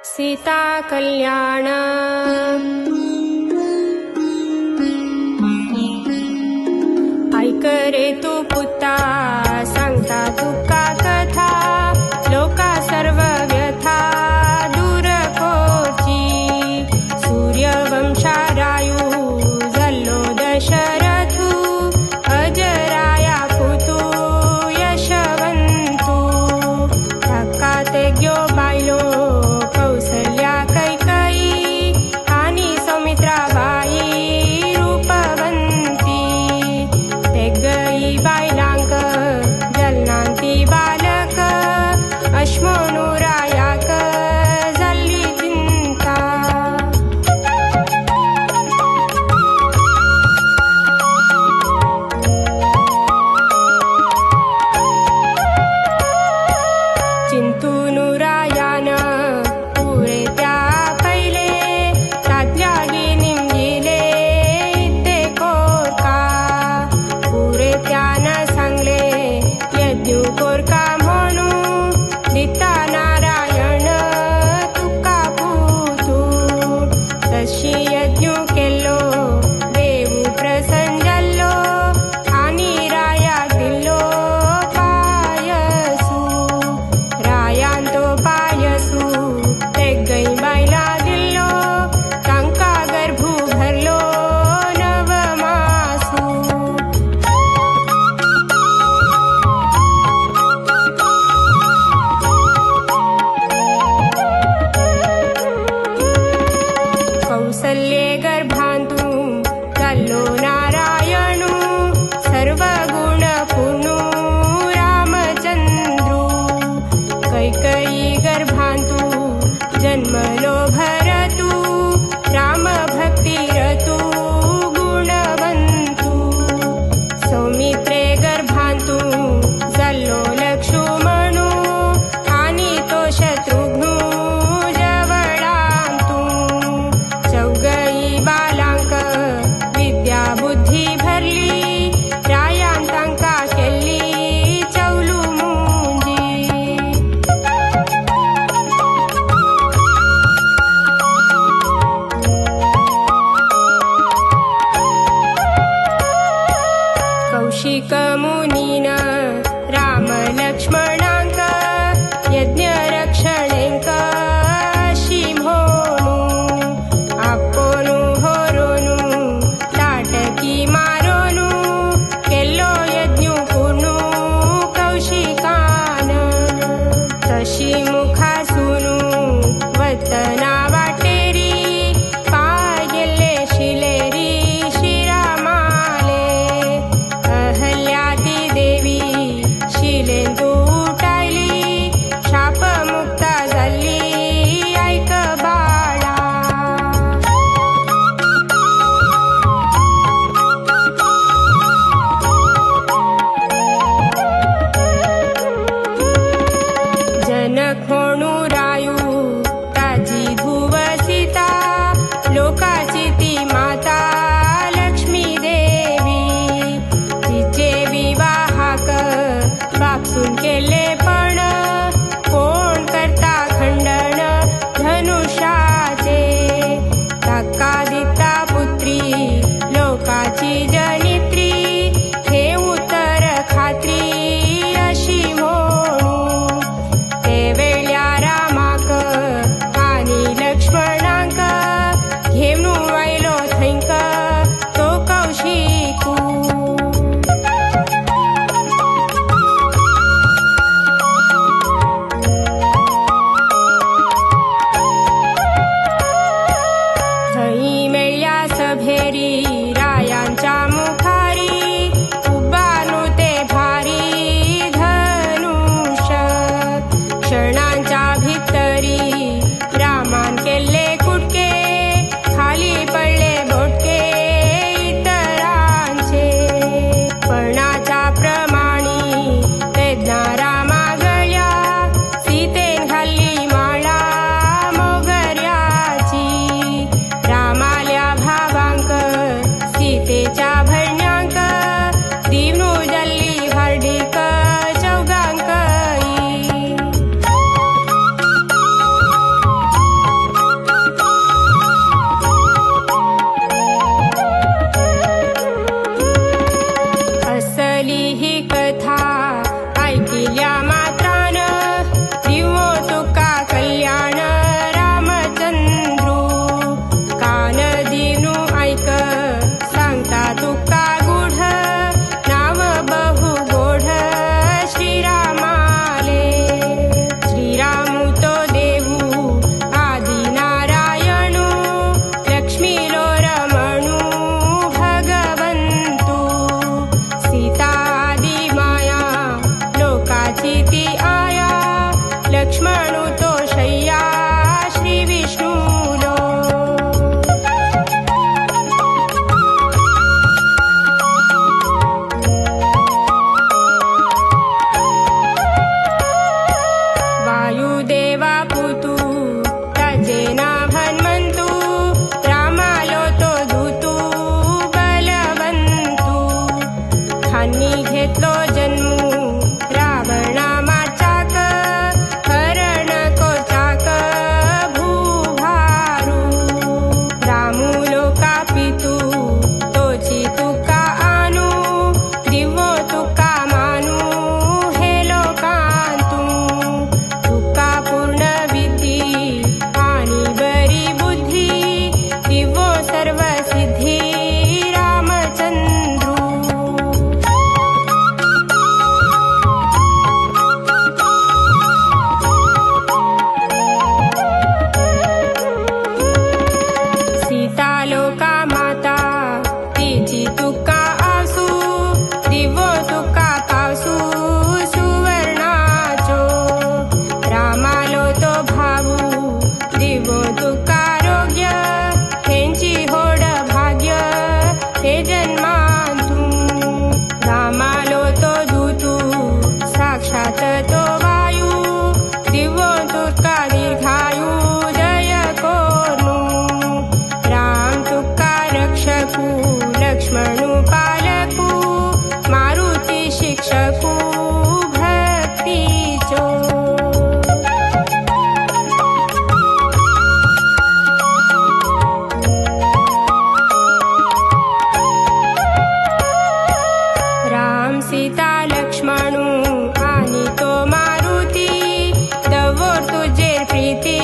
सीता कल्याण। ऐक रे तू पुता सांगता तुका कथा, लोका सर्व व्यथा दूर कोची। सूर्यवंशा रायू जल्लो दशरथू, अजराया पुतू यशवंतू। धक्का ते ग्यो बायलो कौसल्या कैकई, आणि सौमित्रा बाई रूपवंती। ते गई बायलांक जलनांती बालक, अश्मनुरायाक जल्ली चिंता। चिंतूनुरायान पुरे त्या पहिले, तात्यागी निमगिले इत्ते कोरका। पुरे त्यान सांगले यज्ञ कोरका म्हणू, दिता नारायण तुका पुतू। तशी यज्ञ केलो देऊ प्रसन्न जल्लो, आणि रायाक दिल्लो पायसू। रायान तो पायसू ते गई बायला दिल्लो, तांका गर्भू भरलो नवमासू। कौसल्ये गर्भांतू जल्लो नारायणू, सर्व गुण पूर्णू रामचंद्रू। कैकई गर्भांतू जन्मलो भरतू, राम भक्ती रतू गुणवंतू। सौमित्रे गर्भांतू जल्लो लक्ष्मणू, आणि तो शत्रुघ्नू जवळांतू। चौगई बालांक विद्या बुद्धी भरली, रायान तांका केली चौलू मुंजी। कौशिक मुनीन राम लक्ष्मणांक, यज्ञ रक्षणेंक अशी म्हणू। आपोनू होरोनू ताटकी मारोनू, केल्लो यज्ञ पूर्णू कौशिकान। तशी मुखासूनू वतना वाटेरी, पाय गेले शिलेरी शिरामाले। अहल्याती देवी शिलेंतू उठायली, शापमुक्ता झाली ऐक बाळा। जनक म्हणू रायू ताजी धुव सीता, लोकाची ती माता लक्ष्मी देवी। तिचे विवाहाक बापसून केले पण, कोण करता खंडन धनुष्याचे। धक्का दिता पुत्री लोकाची जनित्री, हे उत्तर खात्री अशी म्हणू। ते वेळ्या तो शय्या श्री विष्णुलो वायुदेवा पुतु तजेना हनुमंतु रामालो तो दूतु बलवंतु खानी घेतलो जन्मू रावणा माचाक हरण को चाक भूभारू रामू लोका पितू तोची तुका आनु दिवो तुका मानू हे लोकांतू तुका पूर्ण विधी आणि बरी बुद्धी दिवो सर्व सिद्धी रामचंद्रू सीता लोका माता तिची तुका आसू दिवो तुका पावसू सुवर्णाचो रामालो तो भावू दिवो तुका आरोग्य हेंची होड भाग्य हे जन्मांतू रामालो तो दूतू साक्षात तो वायू दिवो तुका दीर्घायू जय कोनू राम तुका रक्षकू लक्ष्मणू पालकू मारुती शिक्षकू भक्तीचो राम सीता लक्ष्मणू आणि तो मारुती दवोर तुझे प्रीती